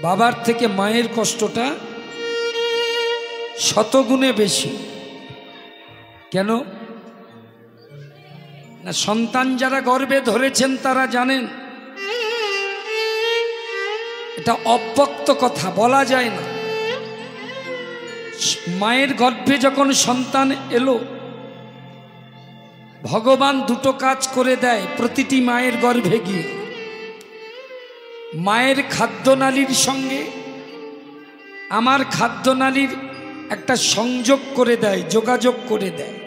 বাবার থেকে মায়ের কষ্টটা শতগুণে বেশি। কেন না, সন্তান যারা গর্ভে ধরেছেন তারা জানেন এটা অব্যক্ত কথা, বলা যায় না। মায়ের গর্ভে যখন সন্তান এলো, ভগবান দুটো কাজ করে দেয় প্রতিটি মায়ের গর্ভে গিয়ে। মায়ের খাদ্যনালীর সঙ্গে আমার খাদ্যনালীর একটা সংযোগ করে দেয়, যোগাযোগ করে দেয়।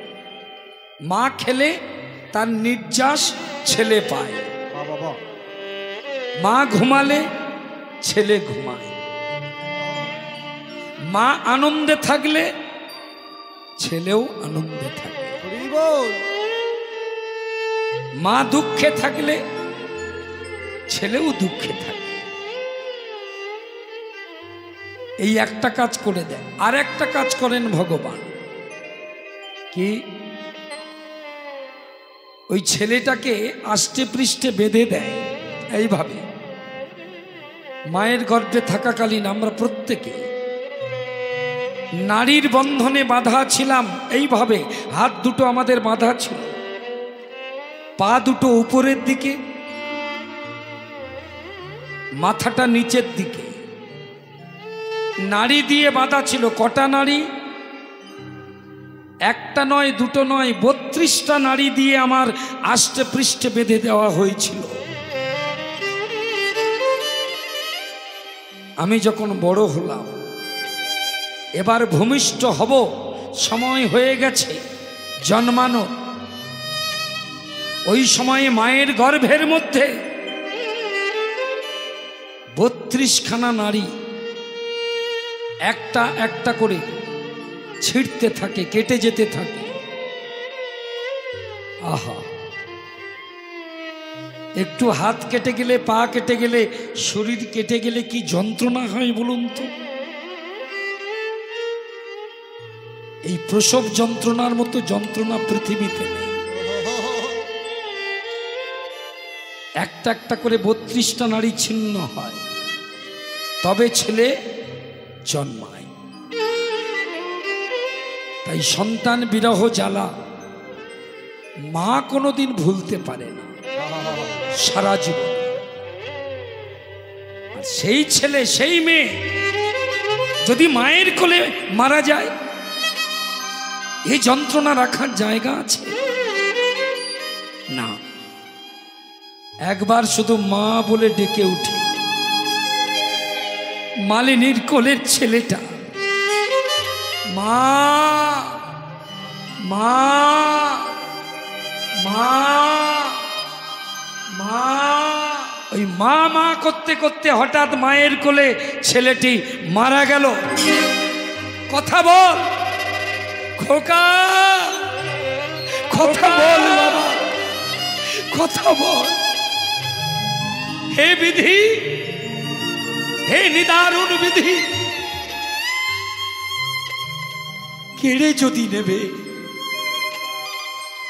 মা খেলে তার নির্যাস ছেলে পায়, মা ঘুমালে ছেলে ঘুমায়, মা আনন্দে থাকলে ছেলেও আনন্দে থাকে, মা দুঃখে থাকলে ছেলেও দুঃখে থাকে। এই একটা কাজ করে দেয়। আর একটা কাজ করেন ভগবান, কি ওই ছেলেটাকে আষ্টে পৃষ্ঠে বেঁধে দেয়। এইভাবে মায়ের গর্ভে থাকাকালীন আমরা প্রত্যেকে নারীর বন্ধনে বাঁধা ছিলাম। এইভাবে হাত দুটো আমাদের বাঁধা ছিল, পা দুটো উপরের দিকে, মাথাটা নিচের দিকে। নাড়ি দিয়ে বাঁধা ছিল। কটা নাড়ি? একটা নয়, দুটো নয়, 32টা নাড়ি দিয়ে আমার আষ্টে পৃষ্ঠে বেঁধে দেওয়া হয়েছিল। আমি যখন বড় হলাম, এবার ভূমিষ্ঠ হব, সময় হয়ে গেছে জন্মানো। ওই সময়ে মায়ের গর্ভের মধ্যে 32খানা নাড়ি একটা একটা করে ছিঁড়তে থাকে, কেটে যেতে থাকে। আহা, একটু হাত কেটে গেলে, পা কেটে গেলে, শরীর কেটে গেলে কি যন্ত্রণা হয় বলুন তো? এই প্রসব যন্ত্রণার মতো যন্ত্রণা পৃথিবীতে নেই। একটা একটা করে 32টা নাড়ি ছিন্ন হয়, তবে ছেলে জন্মায়। তাই সন্তান বিরহ জ্বালা মা কোনোদিন ভুলতে পারে না সারা জীবন। আর সেই ছেলে, সেই মেয়ে যদি মায়ের কোলে মারা যায়, এই যন্ত্রণা রাখার জায়গা আছে না। একবার শুধু মা বলে ডেকে উঠে মালিনীর কোলের ছেলেটা, মা মা মা মা, ওই মা মা করতে করতে হঠাৎ মায়ের কোলে ছেলেটি মারা গেল। কথা বল খোকা, কথা বল বাবা, কথা বল। হে বিধি, হে নিদারুণ বিধি, কেড়ে যদি নেবে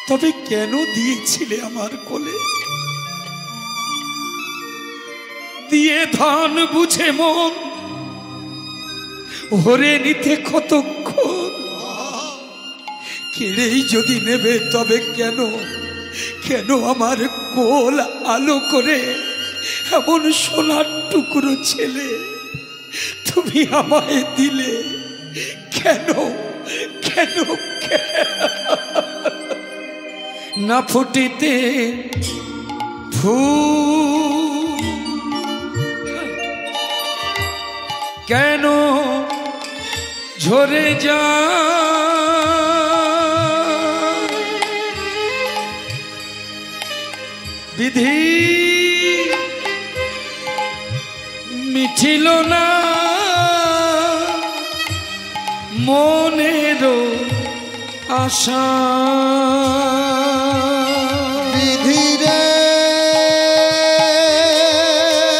তবে কেন দিয়েছিলে আমার কোলে? দিয়ে ধন বুঝে মন হরে নিতে কতক্ষণ, কেড়েই যদি নেবে তবে কেন, কেন আমার কোল আলো করে এমন সোনার টুকরো ছেলে তুমি আমায় দিলে? কেন কেন না ফুটিতে ফুল, কেন ঝরে যা বিধি মিঠিল না মনের আশা? বিধি রে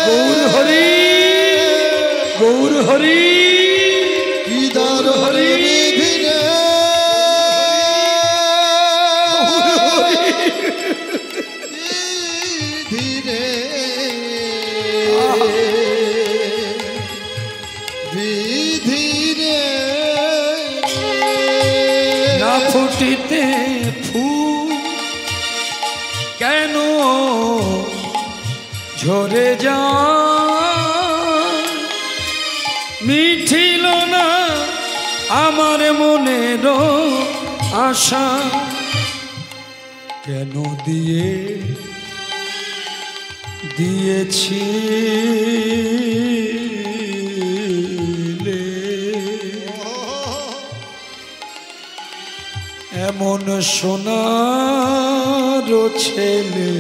গৌর হরি, গৌর হরি, গৌর হরি, বিধি রে বিধি রে ফুটিতে ফুল কেন ঝরে যায়, মিঠিল না আমার মনের আশা, কেন দিয়েছি এমন সোনার ছেলে,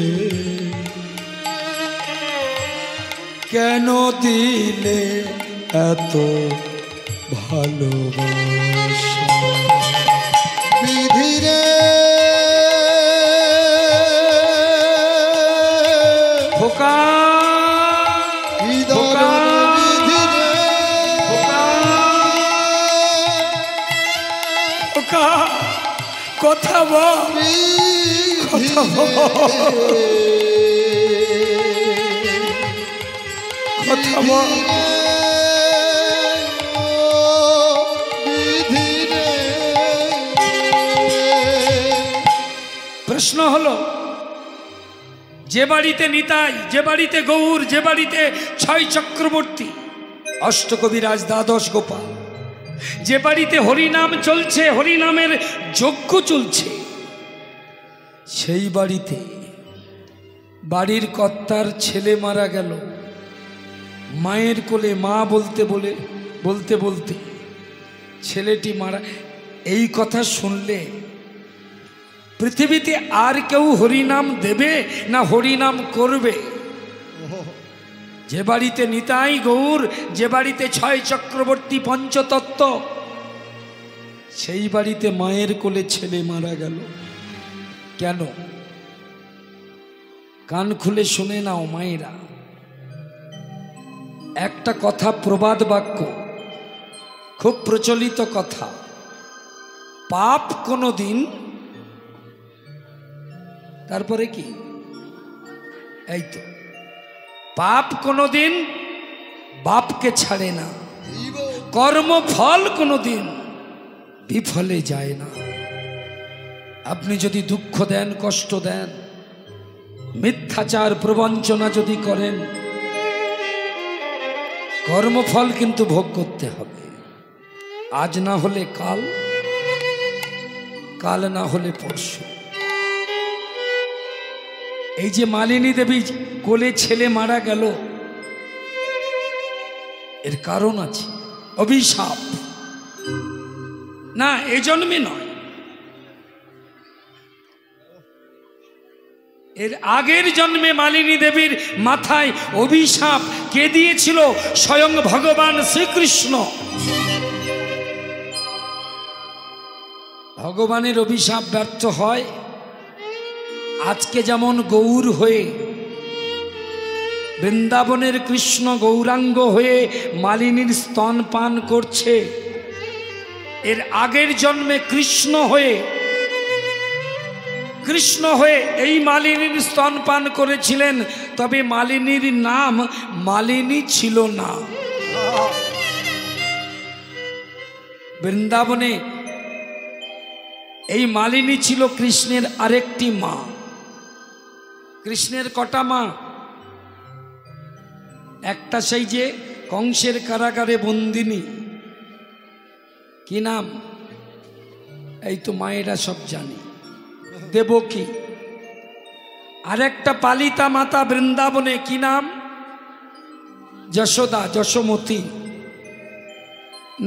কেন দিলে এত ভালোবাসা। বিধিরে খোকা খোকা খোকা কথা বল, কথা বল, কথা বল। প্রশ্ন হলো, যে বাড়িতে নিতাই, যে বাড়িতে গৌর, যে বাড়িতে ছয় চক্রবর্তী, অষ্টকবিরাজ, দ্বাদশ গোপাল, যে বাড়িতে হরিনাম চলছে, হরিনামের যজ্ঞ চলছে, সেই বাড়িতে বাড়ির কর্তার ছেলে মারা গেল, মায়ের কোলে মা বলতে বলতে ছেলেটি মারা, এই কথা শুনলে পৃথিবীতে আর কেউ হরিনাম দেবে না হরিনাম করবে? যে বাড়িতে নিতাই গৌর, যে বাড়িতে ছয় চক্রবর্তী পঞ্চতত্ত্ব, সেই বাড়িতে মায়ের কোলে ছেলে মারা গেল কেন? কান খুলে শুনে নাও মায়েরা, একটা কথা, প্রবাদ বাক্য, খুব প্রচলিত কথা, পাপ কোনো দিন, তারপরে কি, এই তো, পাপ কোনোদিন বাপকে ছাড়ে না, কর্মফল কোনোদিন বিফলে যায় না। আপনি যদি দুঃখ দেন, কষ্ট দেন, মিথ্যাচার প্রবঞ্চনা যদি করেন, কর্মফল কিন্তু ভোগ করতে হবে। আজ না হলে কাল, কাল না হলে পরশু। এই যে মালিনী দেবী কোলে ছেলে মারা গেল, এর কারণ আছে, অভিশাপ না, এ জন্মে নয়, এর আগের জন্মে মালিনী দেবীর মাথায় অভিশাপ কে দিয়েছিল? স্বয়ং ভগবান শ্রীকৃষ্ণ। ভগবানের অভিশাপ ব্যর্থ হয়, আজকে যেমন গৌর হয়ে, বৃন্দাবনের কৃষ্ণ গৌরাঙ্গ হয়ে মালিনীর স্তন পান করছে, এর আগের জন্মে কৃষ্ণ হয়ে এই মালিনীর স্তন পান করেছিলেন, তবে মালিনীর নাম মালিনী ছিল না। বৃন্দাবনে এই মালিনী ছিল কৃষ্ণের আরেকটি মা। কৃষ্ণের কটা মা? একটা সেই যে কংসের কারাগারে বন্দিনী, কি নাম? এই তো মায়েরা সব জানি, দেবকী। আরেকটা পালিতা মাতা বৃন্দাবনে, কি নাম? যশোদা, যশোমতী।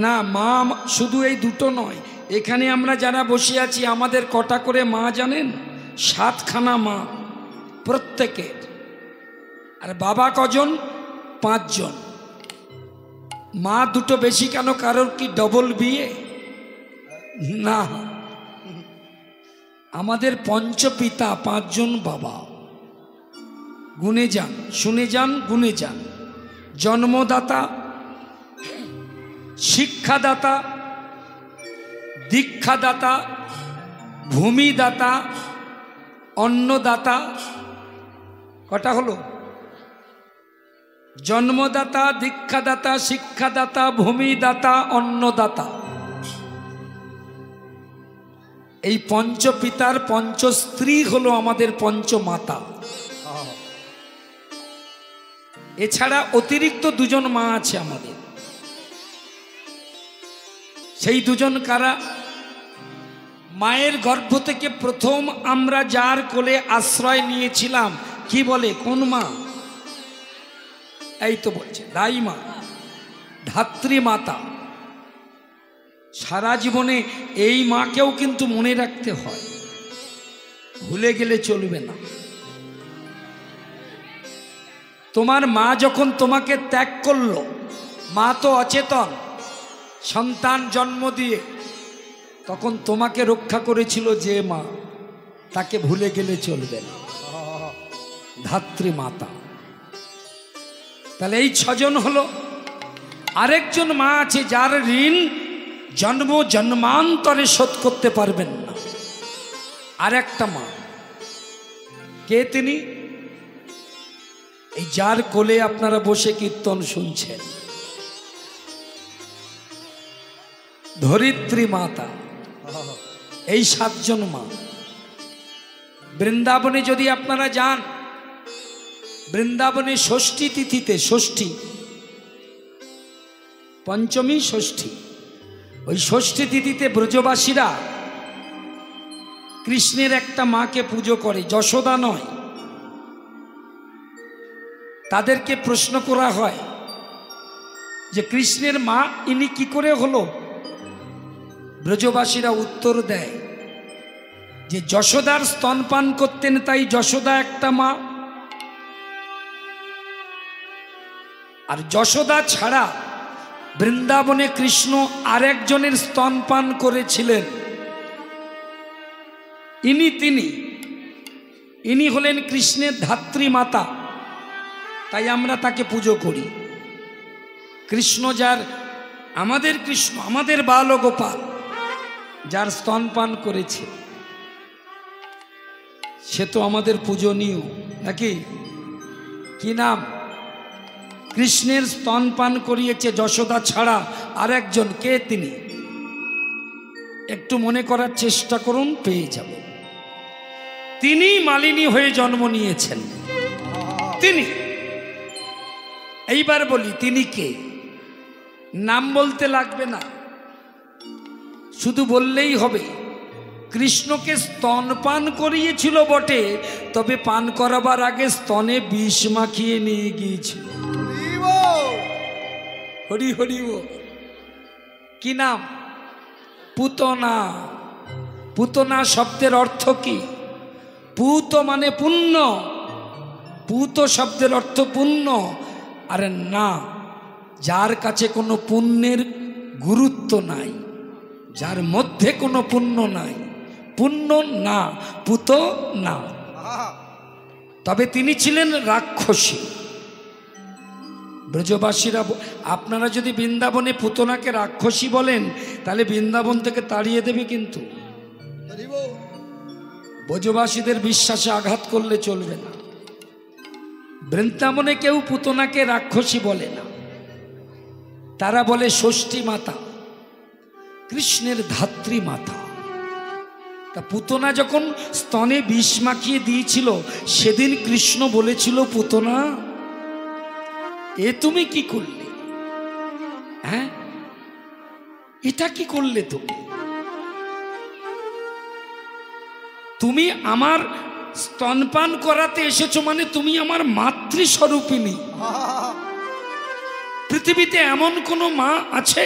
না, মা শুধু এই দুটো নয়, এখানে আমরা যারা বসে আছি আমাদের কটা করে মা জানেন? 7খানা মা প্রত্যেকের। আর বাবা কজন? 5 জন। মা দুটো বেশি কেন? কারোর কি ডবল বিয়ে? না, আমাদের পঞ্চপিতা 5 জন বাবা। গুনে যান, শুনে যান, গুনে যান। জন্মদাতা, শিক্ষাদাতা, দীক্ষাদাতা, ভূমিদাতা, অন্নদাতা। কটা হলো? জন্মদাতা, দীক্ষাদাতা, শিক্ষাদাতা, ভূমিদাতা, অন্নদাতা। এই পঞ্চপিতার পঞ্চস্ত্রী হলো আমাদের পঞ্চমাতা। এছাড়া অতিরিক্ত দুজন মা আছে আমাদের। সেই দুজন কারা? মায়ের গর্ভ থেকে প্রথম আমরা যার কোলে আশ্রয় নিয়েছিলাম, কি বলে, কোন মা? এই তো বলছে দাই মা, ধাত্রী মাতা। সারা জীবনে এই মাকেও কিন্তু মনে রাখতে হয়, ভুলে গেলে চলবে না। তোমার মা যখন তোমাকে ত্যাগ করলো, মা তো অচেতন, সন্তান জন্ম দিয়ে, তখন তোমাকে রক্ষা করেছিল যে মা, তাকে ভুলে গেলে চলবে না, ধাত্রী মাতা। তাহলে এই ছজন হলো। আরেকজন মা আছে যার ঋণ জন্ম জন্মান্তরে শোধ করতে পারবেন না, আর একটা মা। কে তিনি? এই যার কোলে আপনারা বসে কীর্তন শুনছেন, ধরিত্রী মাতা। এই সাতজন মা। বৃন্দাবনে যদি আপনারা যান, বৃন্দাবনে ষষ্ঠী তিথিতে, ষষ্ঠী, পঞ্চমী ষষ্ঠী, ওই ষষ্ঠী তিথিতে ব্রজবাসীরা কৃষ্ণের একটা মাকে পুজো করে, যশোদা নয়। তাদেরকে প্রশ্ন করা হয় যে কৃষ্ণের মা ইনি কি করে হলো? ব্রজবাসীরা উত্তর দেয় যে যশোদার স্তনপান করতেন, তাই যশোদা একটা মা। আর যশোদা ছাড়া বৃন্দাবনে কৃষ্ণ আরেকজনের স্তনপান করেছিলেন, ইনি হলেন কৃষ্ণের ধাত্রী মাতা, তাই আমরা তাকে পুজো করি। কৃষ্ণ যার, আমাদের কৃষ্ণ, আমাদের বালগোপাল যার স্তনপান করেছে, সে তো আমাদের পূজনীয় নাকি? কি নাম? কৃষ্ণের স্তনপান করিয়েছে যশোদা ছাড়া আরেকজন। কে তিনি? একটু মনে করার চেষ্টা করুন, পেয়ে যাবেন। তিনি মালিনী হয়ে জন্ম নিয়েছেন। তিনি, এইবার বলি তিনি কে? নাম বলতে লাগবে না, শুধু বললেই হবে কৃষ্ণকে স্তনপান করিয়েছিল বটে, তবে পান করাবার আগে স্তনে বিষ মাখিয়ে নিয়ে গিয়েছিল। হরি হরি ও। কি নাম? পুতনা। পুতনা শব্দের অর্থ কি? পুত মানে পুণ্য, পুত শব্দের অর্থ পুণ্য। আরে না, যার কাছে কোনো পুণ্যের গুরুত্ব নাই, যার মধ্যে কোনো পুণ্য নাই, পুণ্য না, পুত না। তবে তিনি ছিলেন রাক্ষসী। ব্রজবাসীরা, আপনারা যদি বৃন্দাবনে পুতনাকে রাক্ষসী বলেন, তাহলে বৃন্দাবন থেকে তাড়িয়ে দেবে। কিন্তু ব্রজবাসীদের বিশ্বাসে আঘাত করলে চলবে না। বৃন্দাবনে কেউ পুতনাকে রাক্ষসী বলে না, তারা বলে ষষ্ঠী মাতা, কৃষ্ণের ধাত্রী মাতা। তা পুতনা যখন স্তনে বিষ মাখিয়ে দিয়েছিল, সেদিন কৃষ্ণ বলেছিল, পুতনা এ তুমি কি করলে? হ্যাঁ, এটা কি করলে? তুমি আমার স্তনপান করাতে এসেছো, মানে তুমি আমার মাতৃস্বরূপিণী। পৃথিবীতে এমন কোন মা আছে,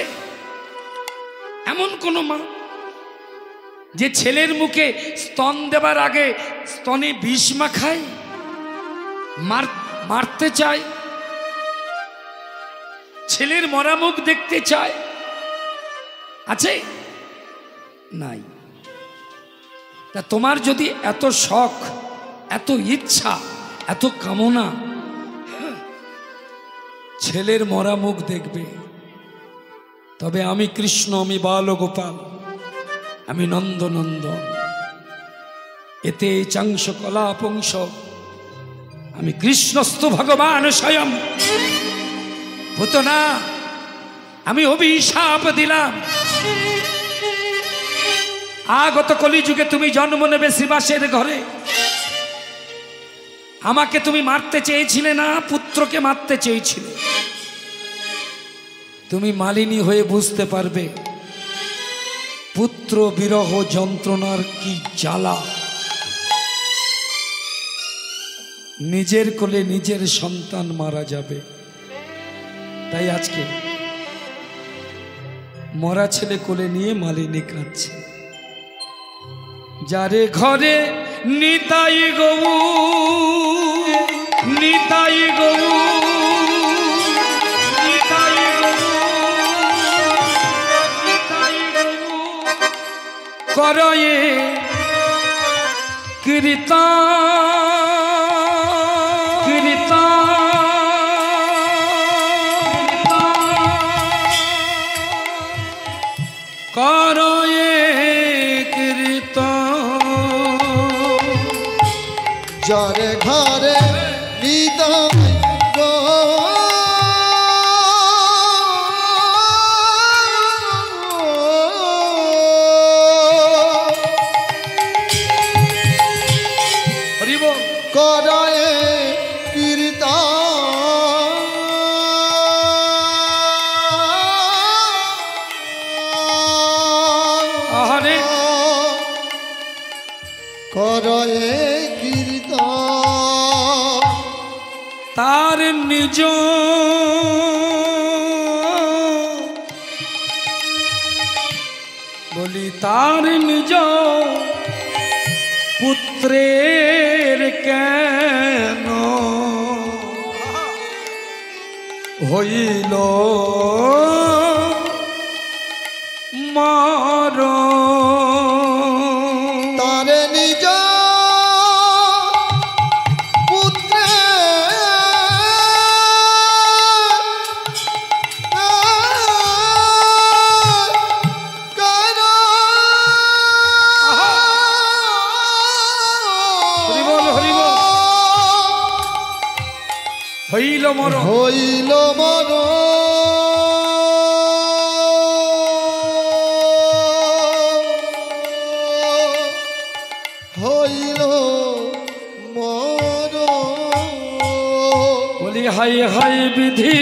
এমন কোন মা যে ছেলের মুখে স্তন দেবার আগে স্তনে বিষ মাখায়, মারতে চায়, ছেলের মরা মুখ দেখতে চায়? আছে? নাই। তা তোমার যদি এত শখ, এত ইচ্ছা, এত কামনা ছেলের মরা মুখ দেখবে, তবে আমি কৃষ্ণ, আমি বালগোপাল, আমি নন্দনন্দন, এতে চাংশ কলাপংশ, আমি কৃষ্ণস্তু ভগবান স্বয়ং। পুতনা, আমি অভিশাপ দিলাম, আগত কলিযুগে তুমি জন্ম নেবে শ্রীবাসের ঘরে। আমাকে তুমি মারতে চেয়েছিলে না, পুত্রকে মারতে চেয়েছিলে। তুমি মালিনী হয়ে বুঝতে পারবে পুত্র বিরহ যন্ত্রণার কি জ্বালা। নিজের কোলে নিজের সন্তান মারা যাবে, তাই আজকে মরা ছেলে কোলে নিয়ে মালিনী কাঁদছে। যারে ঘরে নিতাই গৌ, নিতাই গৌ, নিতাই গৌ, নিতাই গৌ করয়ে কীর্তন, কীর্তন করয়ে কীর্তন। যারে ঘরে নিতাই গো, হরিব করে কীর্তন। আহারে করে কীর্তন। তার নিজ বলি, তার নিজ পুত্রের কেন হইল মরণ। তারে নিজ পুত্রে হরিবল হরিবল। হইল মরণ, হইল মরণ। হইল মরণ। বলি হাই হাই বিধি,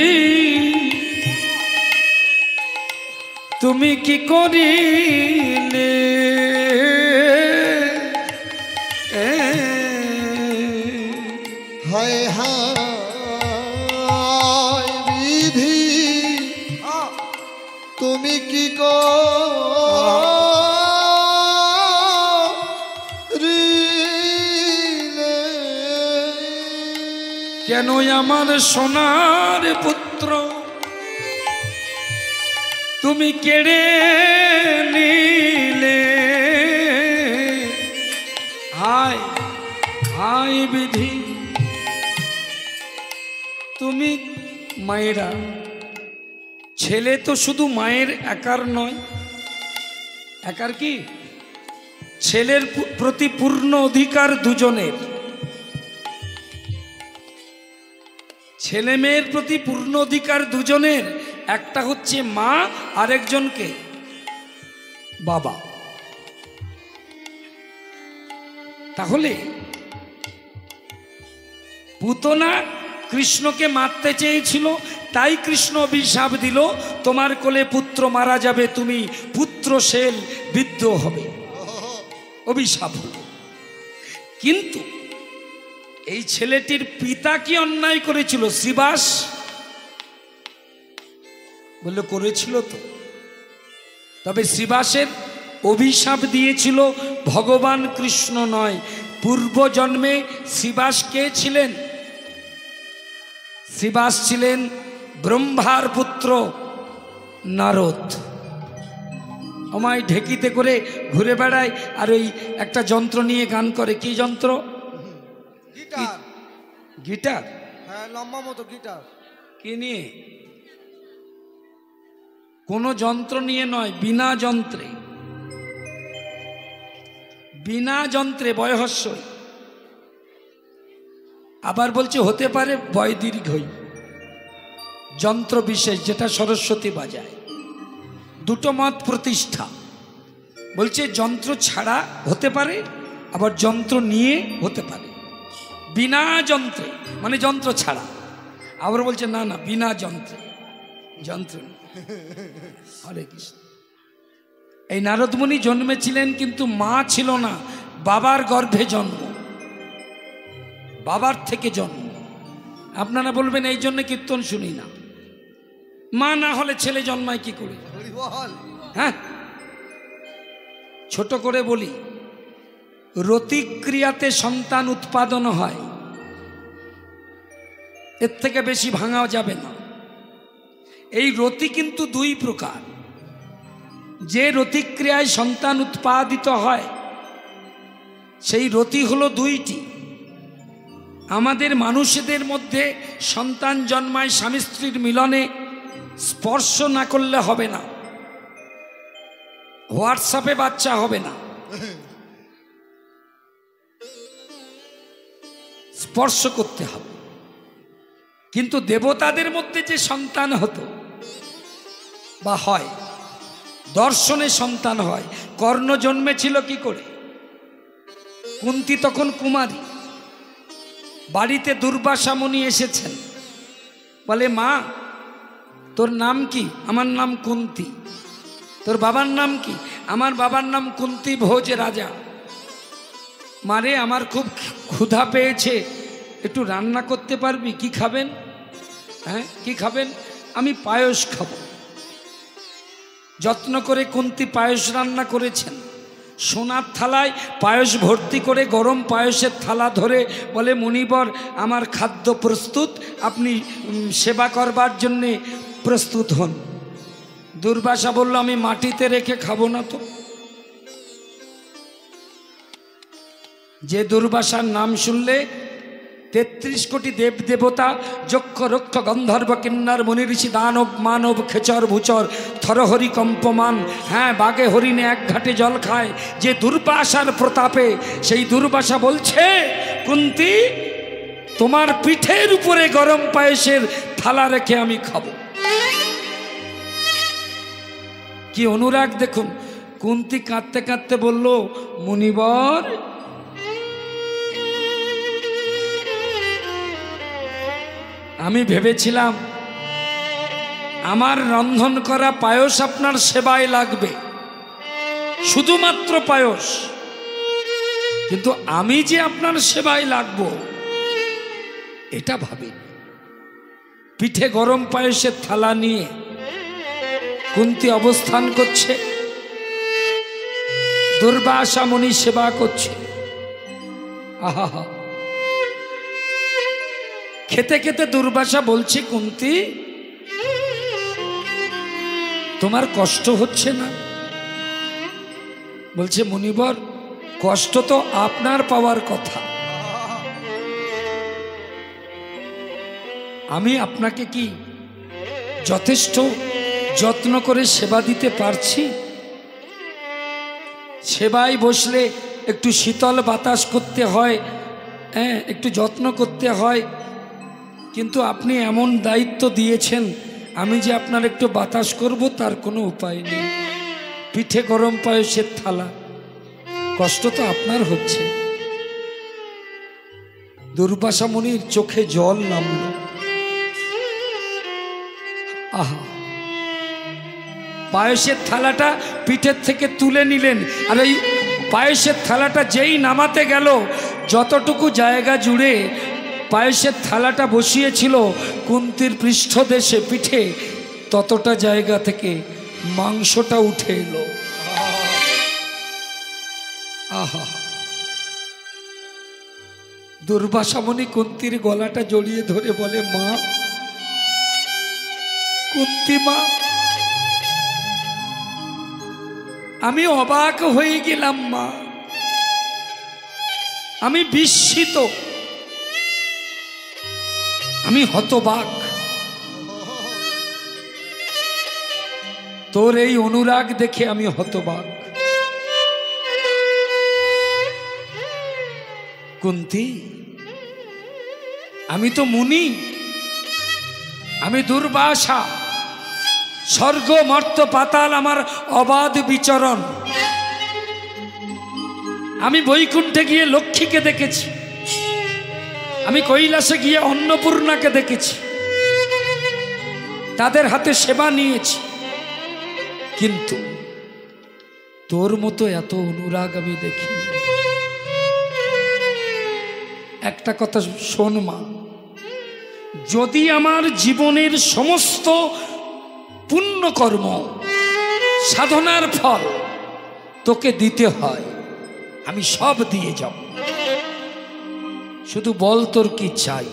তুমি কি করিলে হায় হায় বিধি, তুমি কি করিলে? কেন আমার সোনার পুত্র তুমি কেড়ে নিলে? হায় হায় বিধি, তুমি মায়েরা, ছেলে তো শুধু মায়ের একার নয়। একার কি? ছেলের প্রতি পূর্ণ অধিকার দুজনের। ছেলে মেয়ের প্রতি পূর্ণ অধিকার দুজনের। একটা হচ্ছে মা, আরেকজনকে বাবা। তাহলে পুতনা কৃষ্ণকে মারতে চেয়েছিল, তাই কৃষ্ণ অভিশাপ দিল, তোমার কোলে পুত্র মারা যাবে, তুমি পুত্রশীল বিদ্ধ হবে, অভিশাপ হলো। কিন্তু এই ছেলেটির পিতা কি অন্যায় করেছিল? শ্রীবাস বললে করেছিল তো। তবে শ্রীবাসের অভিশাপ দিয়েছিল ভগবান কৃষ্ণ নয়। পূর্ব জন্মে শ্রীবাস কে ছিলেন? শ্রীবাস ছিলেন ব্রহ্মার পুত্র নারদ। আমায় ঢেকিতে করে ঘুরে বেড়ায়, আর ওই একটা যন্ত্র নিয়ে গান করে। কি যন্ত্র? গিটার। গিটার? হ্যাঁ, লম্বা মতো গিটার। কি নিয়ে? কোনো যন্ত্র নিয়ে নয়, বিনা যন্ত্রে। বিনা যন্ত্রে, বয়হস্যই। আবার বলছে হতে পারে বয় দীর্ঘই, যন্ত্র বিশেষ, যেটা সরস্বতী বাজায়। দুটো মত প্রতিষ্ঠা। বলছে যন্ত্র ছাড়া হতে পারে, আবার যন্ত্র নিয়ে হতে পারে। বিনা যন্ত্রে মানে যন্ত্র ছাড়া। আবার বলছে না না বিনা যন্ত্রে, যন্ত্র নেই। হরে কৃষ্ণ। এই নারদমুনি জন্মেছিলেন কিন্তু মা ছিল না, বাবার গর্ভে জন্ম, বাবার থেকে জন্ম। আপনারা বলবেন এই জন্য কীর্তন শুনি না। মা না হলে ছেলে জন্মায় কি করে? হ্যাঁ, ছোট করে বলি, রতিক্রিয়াতে সন্তান উৎপাদন হয়, এর থেকে বেশি ভাঙাও যাবে না। এই রতি কিন্তু দুই প্রকার। যে রতিক্রিয়ায় সন্তান উৎপাদিত হয় সেই রতি হলো দুইটি। আমাদের মানুষদের মধ্যে সন্তান জন্মায় স্বামী স্ত্রীর মিলনে, স্পর্শ না করলে হবে না, হোয়াটসঅ্যাপে বাচ্চা হবে না, স্পর্শ করতে হবে। কিন্তু দেবতাদের মধ্যে যে সন্তান হতো বা হয়, দর্শনে সন্তান হয়। কর্ণ জন্মেছিল কি করে? কুন্তী তখন কুমারী, বাড়িতে দুর্বাসা মুনি এসেছেন, বলে মা তোর নাম কি? আমার নাম কুন্তী। তোর বাবার নাম কি? আমার বাবার নাম কুন্তী ভোজ রাজা। মারে আমার খুব ক্ষুধা পেয়েছে, একটু রান্না করতে পারবি? কি খাবেন? হ্যাঁ কি খাবেন? আমি পায়েস খাবো। যত্ন করে কুন্তী পায়েস রান্না করেছেন। সোনার থালায় পায়েস ভর্তি করে গরম পায়েসের থালা ধরে বলে মুনিবর আমার খাদ্য প্রস্তুত, আপনি সেবা করবার জন্যে প্রস্তুত হন। দুর্বাসা বলল আমি মাটিতে রেখে খাবো না তো। যে দুর্বাসার নাম শুনলে ৩৩ কোটি দেব দেবতা, যক্ষ রক্ষ গন্ধর্ব কিন্নর মুনি ঋষি দানব মানব খেচর ভুচর থরহরি কম্পমান, হ্যাঁ বাঘে হরিণে এক ঘাটে জল খায়, যে দুর্বাসার প্রতাপে, সেই দুর্বাসা বলছে কুন্তী তোমার পিঠের উপরে গরম পায়েসের থালা রেখে আমি খাবো। কি অনুরাগ দেখুন। কুন্তী কাঁদতে কাঁদতে বলল মুনিবর আমি ভেবেছিলাম আমার রন্ধন করা পায়েস আপনার সেবায় লাগবে, শুধুমাত্র পায়েস, কিন্তু আমি যে আপনার সেবায় লাগবো এটা ভাবিনি। পিঠে গরম পায়েসের থালা নিয়ে কুন্তী অবস্থান করছে, দুর্বাসা মুনি সেবা করছে। আহা, খেতে খেতে দুর্বাসা বলছে কুন্তী তোমার কষ্ট হচ্ছে না? বলছে মুনিবর কষ্ট তো আপনার পাওয়ার কথা, আমি আপনাকে কি যথেষ্ট যত্ন করে সেবা দিতে পারছি? সেবায় বসলে একটু শীতল বাতাস করতে হয়, হ্যাঁ একটু যত্ন করতে হয়, কিন্তু আপনি এমন দায়িত্ব দিয়েছেন আমি যে আপনার একটু বাতাস করব তার কোনো উপায় নেই। পিঠে গরম পায়েসের থালা, কষ্ট তো আপনার হচ্ছে। দুর্বাসা মুনির চোখে জল নামল। আহা, পায়েসের থালাটা পিঠের থেকে তুলে নিলেন, আর এই পায়েসের থালাটা যেই নামাতে গেল, যতটুকু জায়গা জুড়ে পায়েসের থালাটা বসিয়েছিল কুন্তীর পৃষ্ঠদেশে পিঠে, ততটা জায়গা থেকে মাংসটা উঠে এলো। আহা, দুর্বাসা মুনি কুন্তীর গলাটা জড়িয়ে ধরে বলে মা, কুন্তী মা আমি অবাক হয়ে গেলাম মা, আমি বিস্মিত, আমি হতবাক। তোর এই অনুরাগ দেখে আমি হতবাক। কুন্তী আমি তো মুনি, আমি দুর্বাসা, স্বর্গ মর্ত পাতাল আমার অবাধ বিচরণ, আমি বৈকুণ্ঠে গিয়ে লক্ষ্মীকে দেখেছি, আমি কৈলাসে গিয়ে অন্নপূর্ণাকে দেখেছি, তাদের হাতে সেবা নিয়েছি, কিন্তু তোর মতো এত অনুরাগ আমি দেখিনি। একটা কথা শোন মা, যদি আমার জীবনের সমস্ত পুণ্যকর্ম সাধনার ফল তোকে দিতে হয়, আমি সব দিয়ে যাব, শুধু বল তোর কি চাই।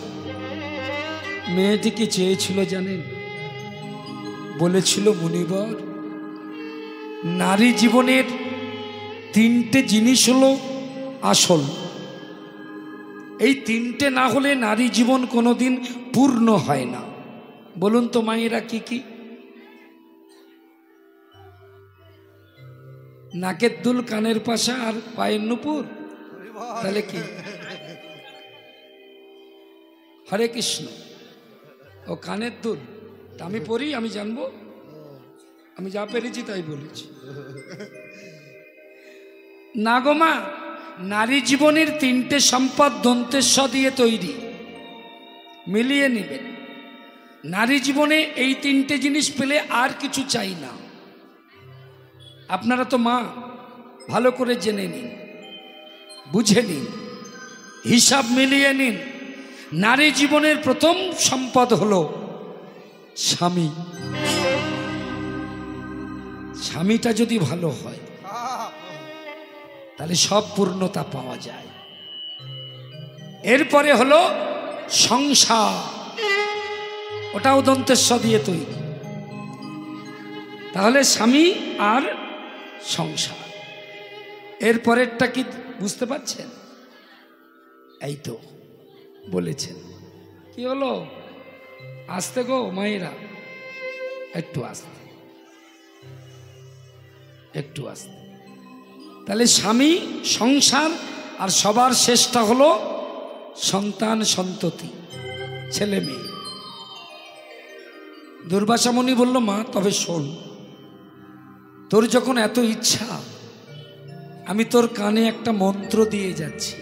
মেয়েটি কি চেয়েছিল জানেন? বলেছিল, মুনিবর, নারী জীবনের তিনটে জিনিস হলো আসল, এই তিনটে না হলে নারী জীবন কোনোদিন পূর্ণ হয় না। বলুন তো মায়েরা কি কি? নাকের দুল, কানের পাশা আর পায়ের নুপুর। তাহলে কি? হরে কৃষ্ণ। ও কানের দুল, তা আমি পড়ি, আমি জানবো, আমি যা পেরেছি তাই বলেছি। না গো মা, নারী জীবনের তিনটে সম্পদ দন্তেশ্ব দিয়ে তৈরি, মিলিয়ে নেবেন। নারী জীবনে এই তিনটে জিনিস পেলে আর কিছু চাই না। আপনারা তো মা, ভালো করে জেনে নিন, বুঝে নিন, হিসাব মিলিয়ে নিন। নারী জীবনের প্রথম সম্পদ হলো স্বামী। স্বামীটা যদি ভালো হয় তাহলে সব পূর্ণতা পাওয়া যায়। এরপরে হলো সংসার, ওটাও দন্তেশ্ব দিয়ে তৈরি। তাহলে স্বামী আর সংসার। এরপরেরটা কি বুঝতে পারছেন? এই তো বলেছেন। কি হলো? আসতে গো মায়েরা, একটু আসতে, একটু আসতে। তাহলে স্বামী, সংসার, আর সবার শেষটা হলো সন্তান সন্ততি, ছেলে মেয়ে। দুর্বাসা মুনি বলল, মা তবে শোন, তোর যখন এত ইচ্ছা, আমি তোর কানে একটা মন্ত্র দিয়ে যাচ্ছি।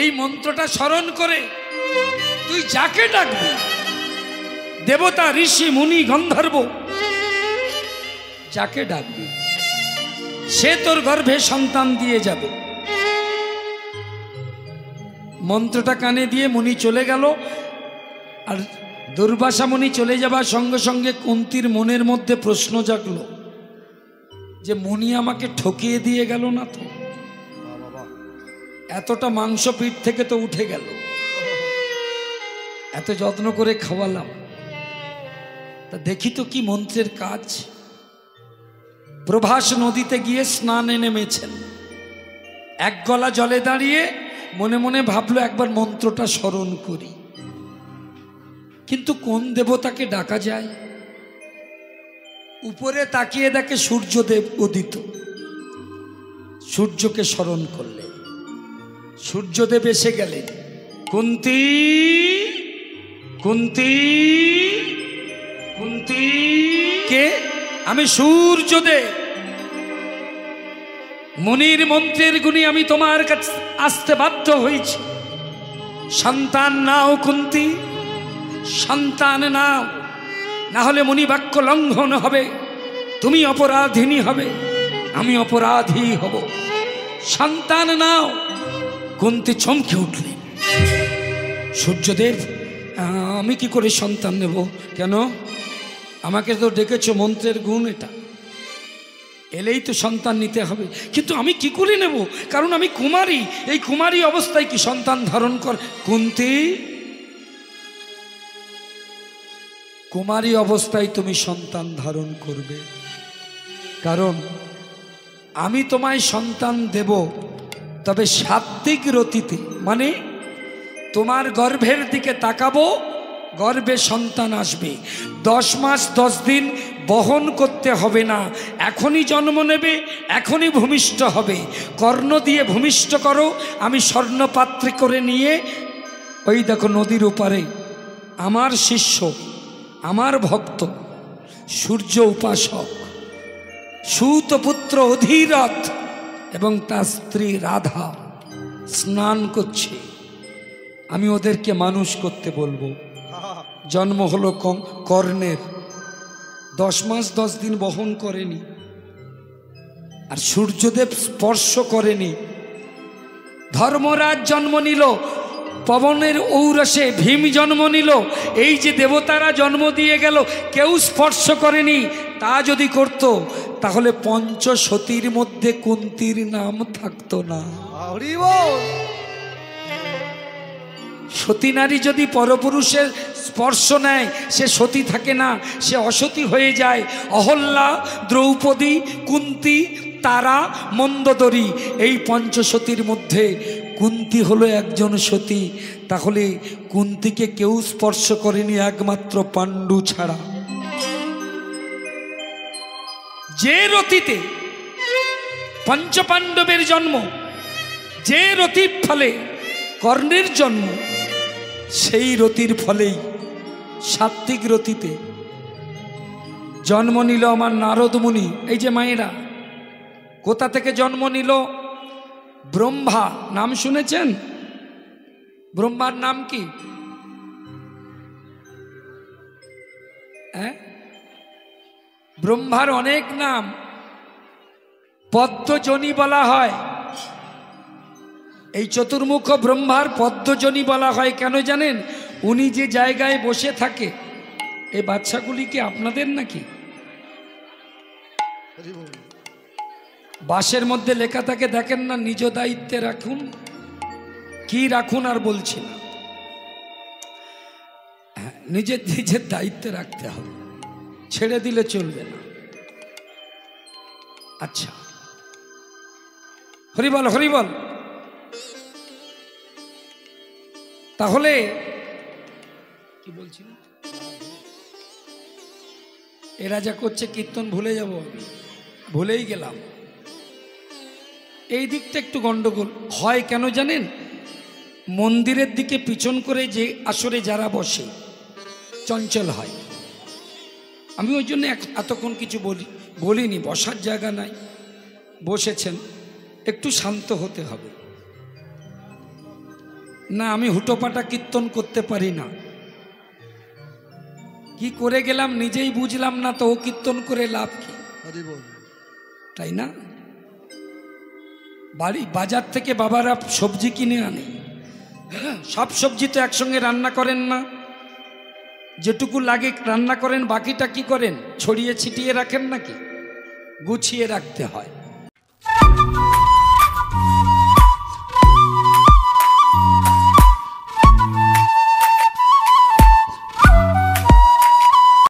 এই মন্ত্রটা স্মরণ করে তুই যাকে ডাকবি, দেবতা, ঋষি, মুনি, গন্ধর্ব, যাকে ডাকবি সে তোর গর্ভে সন্তান দিয়ে যাবে। মন্ত্রটা কানে দিয়ে মুনি চলে গেল। আর দুর্বাসা মুনি চলে যাবার সঙ্গে সঙ্গে কুন্তির মনের মধ্যে প্রশ্ন জাগলো যে মুনি আমাকে ঠকিয়ে দিয়ে গেল না তো? এতটা মাংস পিঠ থেকে তো উঠে গেল, এত যত্ন করে খাওয়ালাম, তা দেখি তো কি মন্ত্রের কাজ। প্রভাস নদীতে গিয়ে স্নানে নেমেছেন, এক গলা জলে দাঁড়িয়ে মনে মনে ভাবলো একবার মন্ত্রটা স্মরণ করি, কিন্তু কোন দেবতাকে ডাকা যায়? উপরে তাকিয়ে দেখে সূর্যদেব উদিত, সূর্যকে স্মরণ করলেন, সূর্যদেব এসে গেলেন। কুন্তি, কুন্তি, কুন্তি। কে? আমি সূর্যদেব, মুনির মন্ত্রের গুণী আমি তোমার কাছে আসতে বাধ্য হয়েছি। সন্তান নাও কুন্তি, সন্তান নাও, না হলে মুনি বাক্য লঙ্ঘন হবে, তুমি অপরাধিনী হবে, আমি অপরাধী হব। সন্তান নাও। কুন্তি চমকে উঠলেন। সূর্যদেব, আমি কি করে সন্তান নেব? কেন? আমাকে তো ডেকেছ, মন্ত্রের গুণ এটা, এলেই তো সন্তান নিতে হবে, কিন্তু আমি কি করে নেব? কারণ আমি কুমারী, এই কুমারী অবস্থায় কি সন্তান ধারণ কর? কুন্তি, কুমারী অবস্থায় তুমি সন্তান ধারণ করবে, কারণ আমি তোমায় সন্তান দেব, তবে সাত্বিক রতিতে, মানে তোমার গর্ভের দিকে তাকাবো, গর্ভে সন্তান আসবে। 10 মাস 10 দিন বহন করতে হবে না, এখনই জন্ম নেবে, এখনই ভূমিষ্ঠ হবে। কর্ণ দিয়ে ভূমিষ্ঠ করো, আমি স্বর্ণপাত্রে করে নিয়ে ওই দেখো নদীর ওপারে আমার শিষ্য, আমার ভক্ত, সূর্য উপাসক, সুতপুত্র অধীরথ এবং তার স্ত্রী রাধা স্নান করছে। আমি ওদেরকে মানুষ করতে বলবো। জন্ম হলো কর্ণের, 10 মাস 10 দিন বহন করেনি, আর সূর্যদেব স্পর্শ করেনি। ধর্মরাজ জন্ম নিল, পবনের ঔরসে ভীম জন্ম নিল, এই যে দেবতারা জন্ম দিয়ে গেল, কেউ স্পর্শ করেনি। তা যদি করত তাহলে পঞ্চসতীর মধ্যে কুন্তির নাম থাকতো না। সতী নারী যদি পরপুরুষের স্পর্শ নেয়, সে সতী থাকে না, সে অসতী হয়ে যায়। অহল্যা, দ্রৌপদী, কুন্তি, তারা, মন্দোদরী, এই পঞ্চসতীর মধ্যে কুন্তি হলো একজন সতী। তাহলে কুন্তিকে কেউ স্পর্শ করেনি একমাত্র পাণ্ডু ছাড়া। যে রতিতে পঞ্চপাণ্ডবের জন্ম, যে রতির ফলে কর্ণের জন্ম, সেই রতির ফলেই সাত্ত্বিক রতিতে জন্ম নিল আমার নারদ মুনি। এই যে মায়েরা, কোথা থেকে জন্ম নিল? ব্রহ্মা নাম শুনেছেন? ব্রহ্মার নাম কি? ব্রহ্মার অনেক নাম, পদ্মজনী বলা হয়। এই চতুর্মুখ ব্রহ্মার পদ্মজনী বলা হয় কেন জানেন? উনি যে জায়গায় বসে থাকে, এই বাচ্চাগুলি কি আপনাদের নাকি? বাসের মধ্যে লেখা থাকে দেখেন না, নিজ দায়িত্বে রাখুন। কি রাখুন আর বলছি না, নিজের নিজের দায়িত্বে রাখতে হবে, ছেড়ে দিলে চলবে না। আচ্ছা, হরিবল হরিবল। তাহলে কি বলছিল? এরা যা করছে কীর্তন ভুলে যাব, আমি ভুলেই গেলাম। এই দিকটা একটু গন্ডগোল হয় কেন জানেন? মন্দিরের দিকে পিছন করে যে আসরে যারা বসে চঞ্চল হয়। আমি ওই জন্য এতক্ষণ কিছু বলিনি। বসার জায়গা নাই, বসেছেন, একটু শান্ত হতে হবে। না, আমি হুটোপাটা কীর্তন করতে পারি না। কি করে গেলাম নিজেই বুঝলাম না, তো ও কীর্তন করে লাভ কি? তাই না? বাজার থেকে বাবারা সবজি কিনে আনে, সব সবজি তো একসঙ্গে রান্না করেন না। যেটুকু লাগে রান্না করেন, বাকিটা কি করেন? ছড়িয়ে ছিটিয়ে রাখেন নাকি? গুছিয়ে রাখতে হয়।